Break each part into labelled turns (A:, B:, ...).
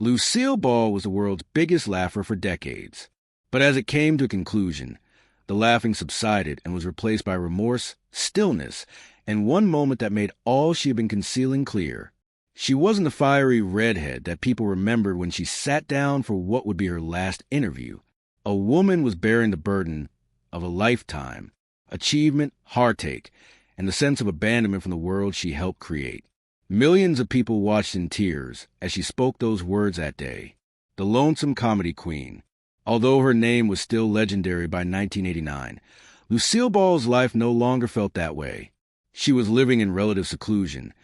A: Lucille Ball was the world's biggest laugher for decades. But as it came to a conclusion, the laughing subsided and was replaced by remorse, stillness, and one moment that made all she had been concealing clear. She wasn't the fiery redhead that people remembered when she sat down for what would be her last interview. A woman was bearing the burden of a lifetime, achievement, heartache, and the sense of abandonment from the world she helped create. Millions of people watched in tears as she spoke those words that day. The lonesome comedy queen. Although her name was still legendary by 1989, Lucille Ball's life no longer felt that way. She was living in relative seclusion,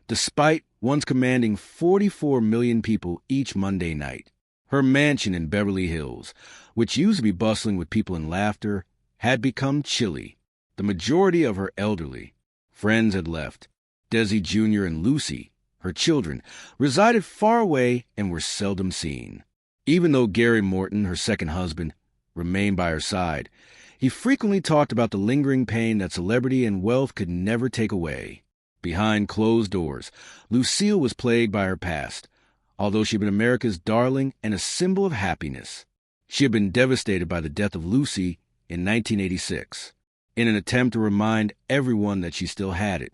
A: despite once commanding 44 million people each Monday night. Her mansion in Beverly Hills, which used to be bustling with people and laughter, had become chilly. The majority of her elderly friends had left. Desi Jr. and Lucy, her children, resided far away and were seldom seen. Even though Gary Morton, her second husband, remained by her side, he frequently talked about the lingering pain that celebrity and wealth could never take away. Behind closed doors, Lucille was plagued by her past, although she had been America's darling and a symbol of happiness. She had been devastated by the death of Lucy in 1986. In an attempt to remind everyone that she still had it,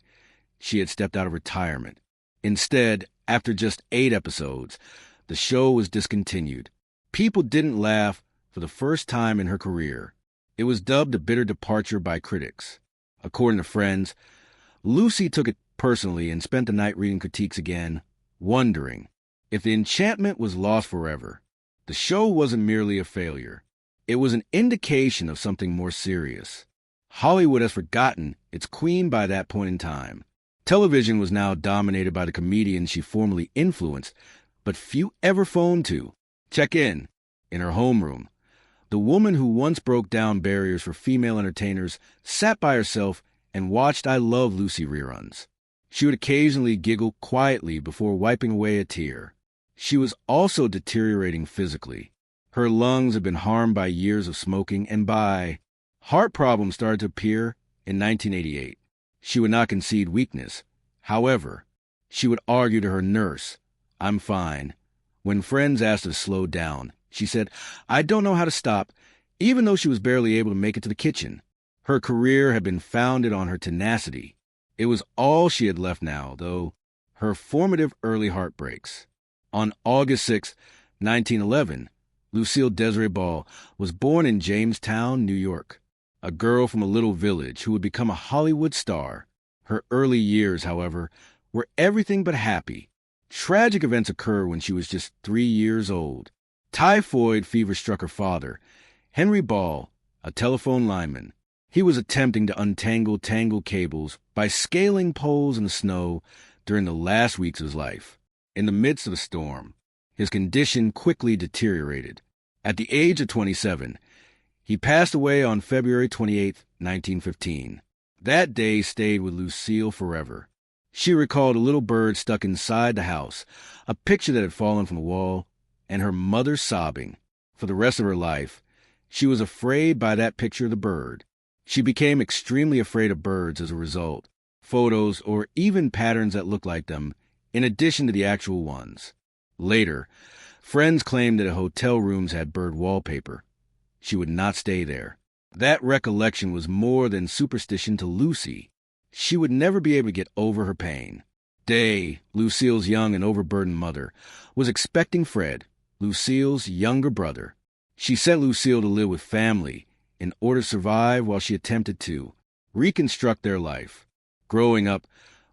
A: she had stepped out of retirement. Instead, after just 8 episodes, the show was discontinued. People didn't laugh for the first time in her career. It was dubbed a bitter departure by critics. According to friends, Lucy took it personally and spent the night reading critiques again, wondering if the enchantment was lost forever. The show wasn't merely a failure. It was an indication of something more serious. Hollywood has forgotten its queen by that point in time. Television was now dominated by the comedians she formerly influenced, but few ever phoned to. Check in her homeroom. The woman who once broke down barriers for female entertainers sat by herself and watched I Love Lucy reruns. She would occasionally giggle quietly before wiping away a tear. She was also deteriorating physically. Her lungs had been harmed by years of smoking, and heart problems started to appear in 1988. She would not concede weakness. However, she would argue to her nurse, "I'm fine." When friends asked her to slow down, she said, "I don't know how to stop," even though she was barely able to make it to the kitchen. Her career had been founded on her tenacity. It was all she had left now, though, her formative early heartbreaks. On August 6, 1911, Lucille Desiree Ball was born in Jamestown, New York. A girl from a little village who would become a Hollywood star. Her early years, however, were everything but happy. Tragic events occurred when she was just 3 years old. Typhoid fever struck her father, Henry Ball, a telephone lineman. He was attempting to untangle tangled cables by scaling poles in the snow during the last weeks of his life. In the midst of the storm, his condition quickly deteriorated. At the age of 27, he passed away on February 28, 1915. That day stayed with Lucille forever. She recalled a little bird stuck inside the house, a picture that had fallen from the wall, and her mother sobbing. For the rest of her life, she was afraid by that picture of the bird. She became extremely afraid of birds as a result, photos or even patterns that looked like them, in addition to the actual ones. Later, friends claimed that hotel rooms had bird wallpaper. She would not stay there. That recollection was more than superstition to Lucy. She would never be able to get over her pain. Day, Lucille's young and overburdened mother, was expecting Fred, Lucille's younger brother. She sent Lucille to live with family in order to survive while she attempted to reconstruct their life. Growing up,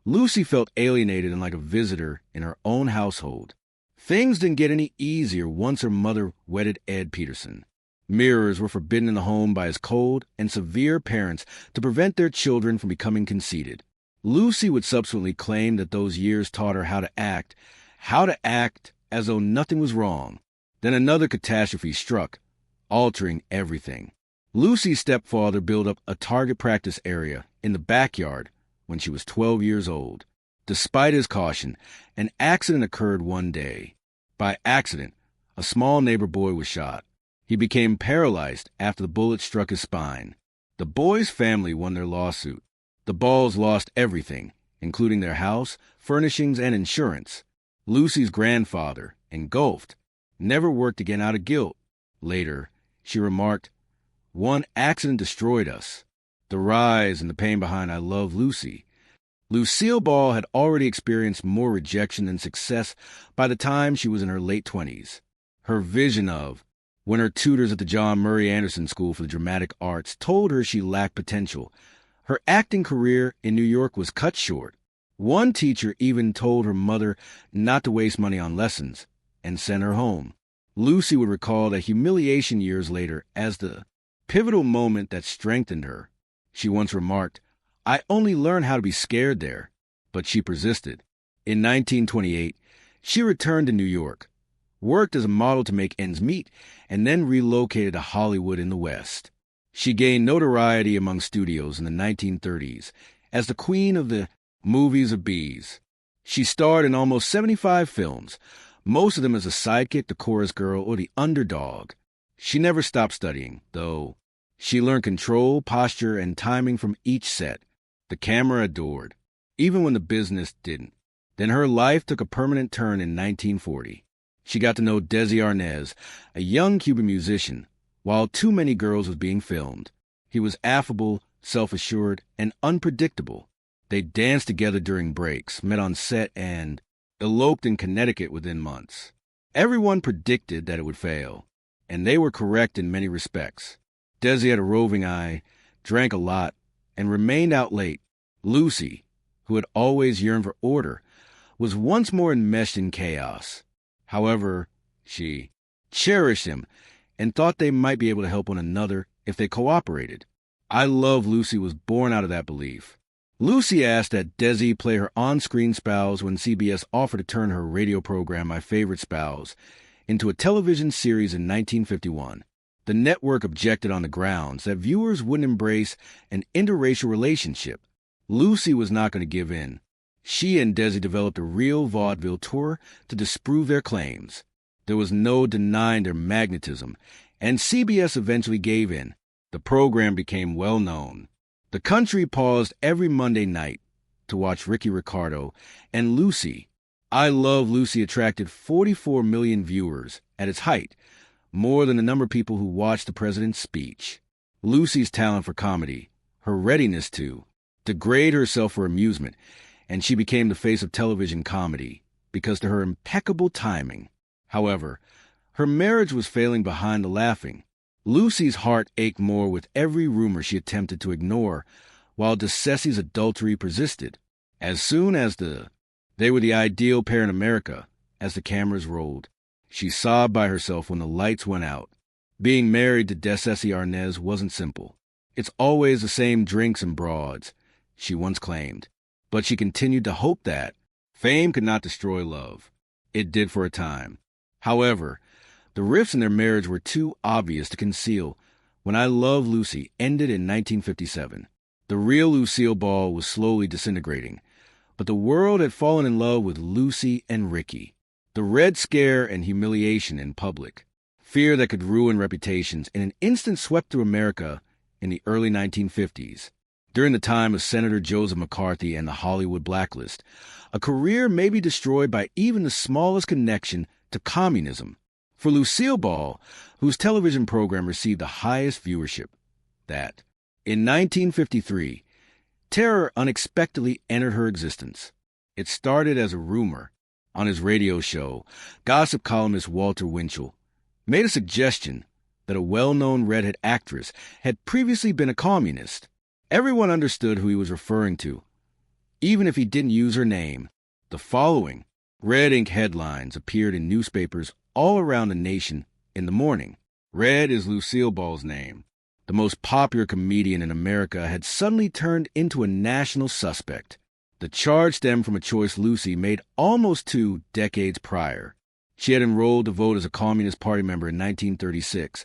A: Lucy felt alienated and like a visitor in her own household. Things didn't get any easier once her mother wedded Ed Peterson. Mirrors were forbidden in the home by his cold and severe parents to prevent their children from becoming conceited. Lucy would subsequently claim that those years taught her how to act as though nothing was wrong. Then another catastrophe struck, altering everything. Lucy's stepfather built up a target practice area in the backyard when she was 12 years old. Despite his caution, an accident occurred one day. By accident, a small neighbor boy was shot. He became paralyzed after the bullet struck his spine. The boy's family won their lawsuit. The Balls lost everything, including their house, furnishings, and insurance. Lucy's grandfather, engulfed, never worked again out of guilt. Later, she remarked, "One accident destroyed us. The rise and the pain behind I Love Lucy." Lucille Ball had already experienced more rejection than success by the time she was in her late 20s. Her vision of, when her tutors at the John Murray Anderson School for the Dramatic Arts told her she lacked potential, her acting career in New York was cut short. One teacher even told her mother not to waste money on lessons and sent her home. Lucy would recall that humiliation years later as the pivotal moment that strengthened her. She once remarked, "I only learned how to be scared there," but she persisted. In 1928, she returned to New York, worked as a model to make ends meet, and then relocated to Hollywood in the West. She gained notoriety among studios in the 1930s as the queen of the movies of bees. She starred in almost 75 films, most of them as a sidekick, the chorus girl, or the underdog. She never stopped studying, though. She learned control, posture, and timing from each set. The camera adored, even when the business didn't. Then her life took a permanent turn in 1940. She got to know Desi Arnaz, a young Cuban musician, while Too Many Girls was being filmed. He was affable, self-assured, and unpredictable. They danced together during breaks, met on set, and eloped in Connecticut within months. Everyone predicted that it would fail, and they were correct in many respects. Desi had a roving eye, drank a lot, and remained out late. Lucy, who had always yearned for order, was once more enmeshed in chaos. However, she cherished him and thought they might be able to help one another if they cooperated. I Love Lucy was born out of that belief. Lucy asked that Desi play her on-screen spouse when CBS offered to turn her radio program My Favorite Spouse into a television series in 1951. The network objected on the grounds that viewers wouldn't embrace an interracial relationship. Lucy was not going to give in. She and Desi developed a real vaudeville tour to disprove their claims. There was no denying their magnetism, and CBS eventually gave in. The program became well known. The country paused every Monday night to watch Ricky Ricardo and Lucy. I Love Lucy attracted 44 million viewers at its height, more than the number of people who watched the president's speech. Lucy's talent for comedy, her readiness to degrade herself for amusement, and she became the face of television comedy because to her impeccable timing. However, her marriage was failing behind the laughing. Lucy's heart ached more with every rumor she attempted to ignore, while DeCessi's adultery persisted. As soon as they were the ideal pair in America, as the cameras rolled, she sobbed by herself when the lights went out. Being married to DeCessi Arnaz wasn't simple. "It's always the same drinks and broads," she once claimed. But she continued to hope that fame could not destroy love. It did for a time. However, the rifts in their marriage were too obvious to conceal when I Love Lucy ended in 1957. The real Lucille Ball was slowly disintegrating, but the world had fallen in love with Lucy and Ricky. The Red Scare and humiliation in public, fear that could ruin reputations, in an instant swept through America in the early 1950s. During the time of Senator Joseph McCarthy and the Hollywood blacklist, a career may be destroyed by even the smallest connection to communism. For Lucille Ball, whose television program received the highest viewership, that, in 1953, terror unexpectedly entered her existence. It started as a rumor. On his radio show, gossip columnist Walter Winchell made a suggestion that a well-known redhead actress had previously been a communist. Everyone understood who he was referring to, even if he didn't use her name. The following red ink headlines appeared in newspapers all around the nation in the morning. Red is Lucille Ball's name. The most popular comedian in America had suddenly turned into a national suspect. The charge stemmed from a choice Lucy made almost 2 decades prior. She had enrolled to vote as a Communist Party member in 1936,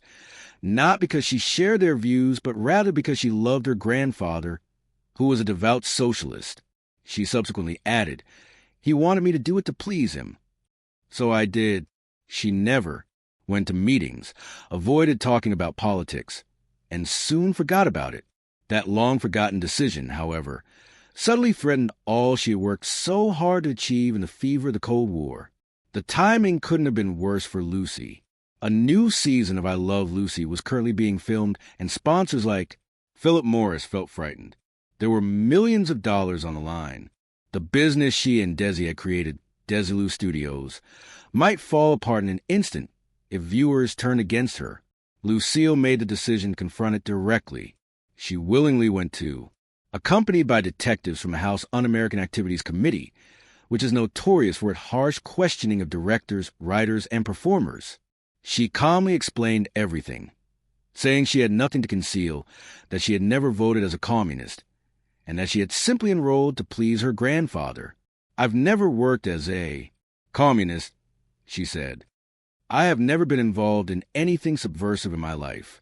A: not because she shared their views, but rather because she loved her grandfather, who was a devout socialist. She subsequently added, "He wanted me to do it to please him. So I did." She never went to meetings, avoided talking about politics, and soon forgot about it. That long-forgotten decision, however, suddenly threatened all she had worked so hard to achieve in the fever of the Cold War. The timing couldn't have been worse for Lucy. A new season of I Love Lucy was currently being filmed, and sponsors like Philip Morris felt frightened. There were millions of dollars on the line. The business she and Desi had created, Desilu Studios, might fall apart in an instant if viewers turned against her. Lucille made the decision to confront it directly. She willingly went to, accompanied by detectives from a House Un-American Activities Committee, which is notorious for its harsh questioning of directors, writers, and performers. She calmly explained everything, saying she had nothing to conceal, that she had never voted as a communist, and that she had simply enrolled to please her grandfather. "I've never worked as a communist," she said. "I have never been involved in anything subversive in my life."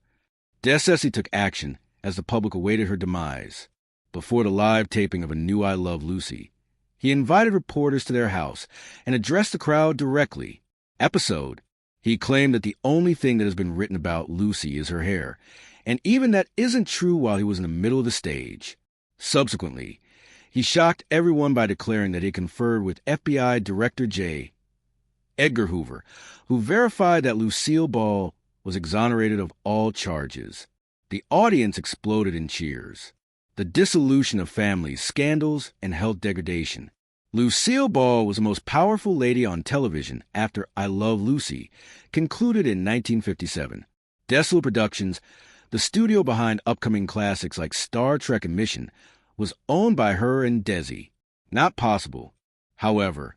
A: Desi took action as the public awaited her demise. Before the live taping of a new I Love Lucy, he invited reporters to their house and addressed the crowd directly. Episode: he claimed that the only thing that has been written about Lucy is her hair, and even that isn't true while he was in the middle of the stage. Subsequently, he shocked everyone by declaring that he conferred with FBI Director J. Edgar Hoover, who verified that Lucille Ball was exonerated of all charges. The audience exploded in cheers. The dissolution of families, scandals, and health degradation. Lucille Ball was the most powerful lady on television after I Love Lucy, concluded in 1957. Desilu Productions, the studio behind upcoming classics like Star Trek and Mission, was owned by her and Desi. Not possible. However,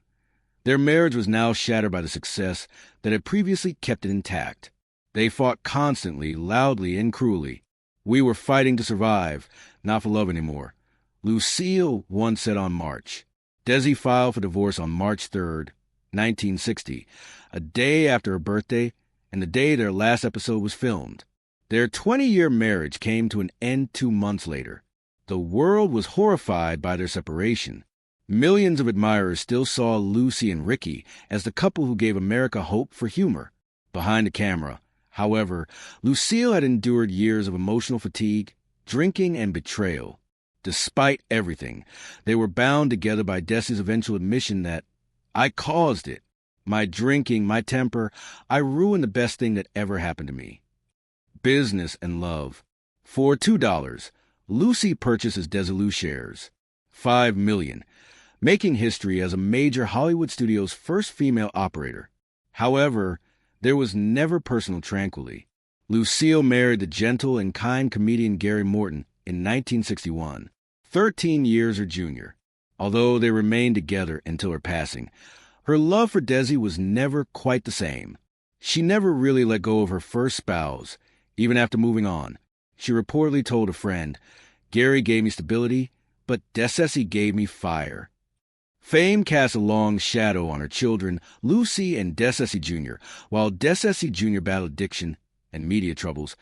A: their marriage was now shattered by the success that had previously kept it intact. They fought constantly, loudly, and cruelly. "We were fighting to survive, not for love anymore," Lucille once said on March. Desi filed for divorce on March 3rd, 1960, a day after her birthday and the day their last episode was filmed. Their 20-year marriage came to an end 2 months later. The world was horrified by their separation. Millions of admirers still saw Lucy and Ricky as the couple who gave America hope for humor. Behind the camera, however, Lucille had endured years of emotional fatigue, drinking, and betrayal. Despite everything, they were bound together by Desi's eventual admission that, "I caused it. My drinking, my temper, I ruined the best thing that ever happened to me." Business and love. For $2, Lucy purchases Desilu shares. $5 million, making history as a major Hollywood studio's first female operator. However, there was never personal tranquility. Lucille married the gentle and kind comedian Gary Morton in 1961, 13 years her junior. Although they remained together until her passing, her love for Desi was never quite the same. She never really let go of her first spouse, even after moving on. She reportedly told a friend, "Gary gave me stability, but Desi gave me fire." Fame cast a long shadow on her children, Lucy and Desi Jr. While Desi Jr. battled addiction and media troubles,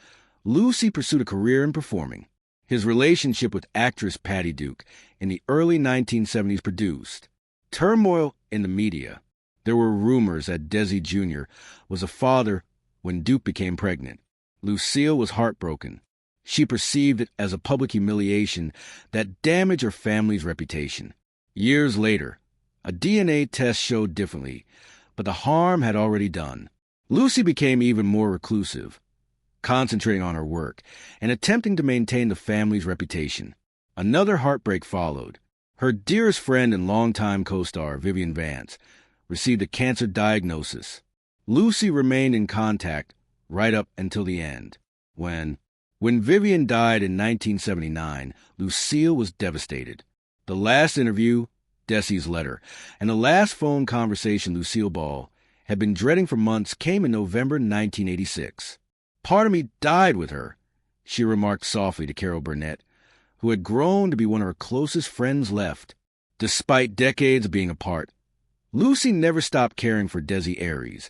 A: Lucy pursued a career in performing. His relationship with actress Patty Duke in the early 1970s produced turmoil in the media. There were rumors that Desi Jr. was a father when Duke became pregnant. Lucille was heartbroken. She perceived it as a public humiliation that damaged her family's reputation. Years later, a DNA test showed differently, but the harm had already done. Lucy became even more reclusive, concentrating on her work and attempting to maintain the family's reputation. Another heartbreak followed. Her dearest friend and longtime co-star, Vivian Vance, received a cancer diagnosis. Lucy remained in contact right up until the end. When Vivian died in 1979, Lucille was devastated. The last interview, Desi's letter, and the last phone conversation Lucille Ball had been dreading for months came in November 1986. "Part of me died with her," she remarked softly to Carol Burnett, who had grown to be one of her closest friends left. Despite decades of being apart, Lucy never stopped caring for Desi Aries,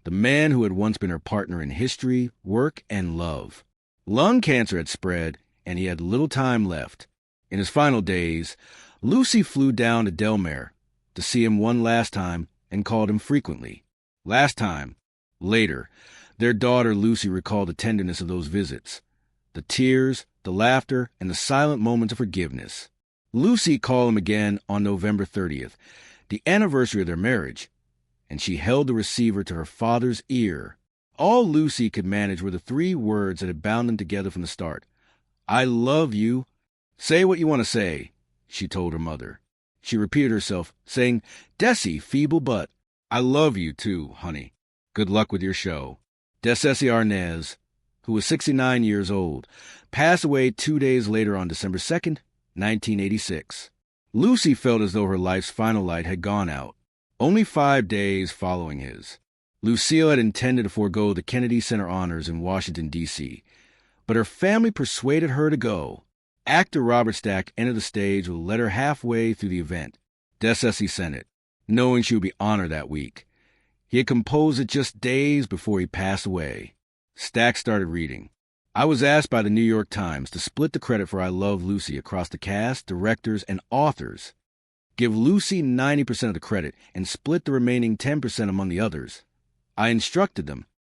A: the man who had once been her partner in history, work, and love. Lung cancer had spread, and he had little time left. In his final days, Lucy flew down to Delmare to see him one last time and called him frequently. Last time. Later, their daughter Lucy recalled the tenderness of those visits, the tears, the laughter, and the silent moments of forgiveness. Lucy called him again on November 30th, the anniversary of their marriage, and she held the receiver to her father's ear. All Lucy could manage were the 3 words that had bound them together from the start. "I love you." "Say what you want to say," she told her mother. She repeated herself, saying, "Desi, feeble butt. I love you too, honey. Good luck with your show." Desi Arnaz, who was 69 years old, passed away 2 days later on December 2nd, 1986. Lucy felt as though her life's final light had gone out. Only 5 days following his, Lucille had intended to forego the Kennedy Center honors in Washington, D.C., but her family persuaded her to go. Actor Robert Stack entered the stage with a letter halfway through the event. Desi sent it, knowing she would be honored that week. He had composed it just days before he passed away. Stack started reading. "I was asked by the New York Times to split the credit for I Love Lucy across the cast, directors, and authors. Give Lucy 90% of the credit and split the remaining 10% among the others. I instructed them